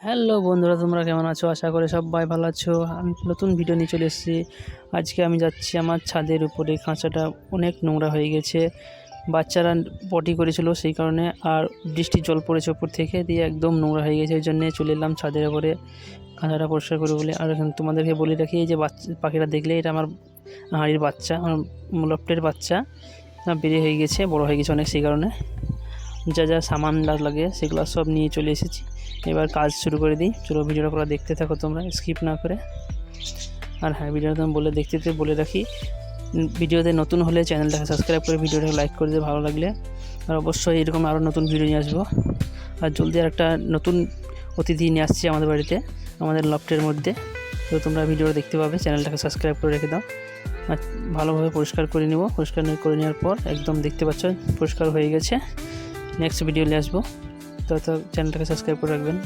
Hello বন্ধুরা, তোমরা কেমন আছো? আশা করি সবাই ভালো আছো। আমি নতুন ভিডিও নিয়ে চলে এসেছি। আজকে আমি যাচ্ছি আমার ছাদের উপরে। খাঁচাটা অনেক নোংরা হয়ে গেছে, বাচ্চারা পটি করেছিল সেই কারণে, আর বৃষ্টির জল পড়েছে উপর থেকে, দিয়ে একদম নোংরা হয়ে গেছে। ওই জন্যে চলে এলাম ছাদের উপরে খাঁচাটা পরিষ্কার করে বলে। আর এখন তোমাদেরকে বলে রাখি, এই যে পাখিরা দেখলে, এটা আমার হাঁড়ির বাচ্চা, আমার লফটের বাচ্চা বেরিয়ে হয়ে গেছে, বড় হয়ে গেছে অনেক, সেই কারণে যা যা সামান লাগে সেগুলো সব নিয়ে চলে এসেছি। এবার কাজ শুরু করে দিই। চলো ভিডিওটা পুরো দেখতে থাকো তোমরা, স্কিপ না করে। আর হ্যাঁ, ভিডিওটা তুমি বলে রাখি, ভিডিওতে নতুন হলে চ্যানেলটাকে সাবস্ক্রাইব করে ভিডিওটাকে লাইক করে দিও ভালো লাগলে। আর অবশ্যই এরকম আরও নতুন ভিডিও নিয়ে আসবো। আর জলদি আর একটা নতুন অতিথি নিয়ে আসছি আমাদের বাড়িতে, আমাদের লফটের মধ্যে। তো তোমরা ভিডিওটা দেখতে পাবে, চ্যানেলটাকে সাবস্ক্রাইব করে রেখে দাও। আর ভালোভাবে পরিষ্কার করে নেব। পরিষ্কার করে নেওয়ার পর একদম দেখতে পাচ্ছ পরিষ্কার হয়ে গেছে। নেক্সট ভিডিও নিয়ে আসবো, তো চ্যানেলটাকে সাবস্ক্রাইব করে রাখবেন।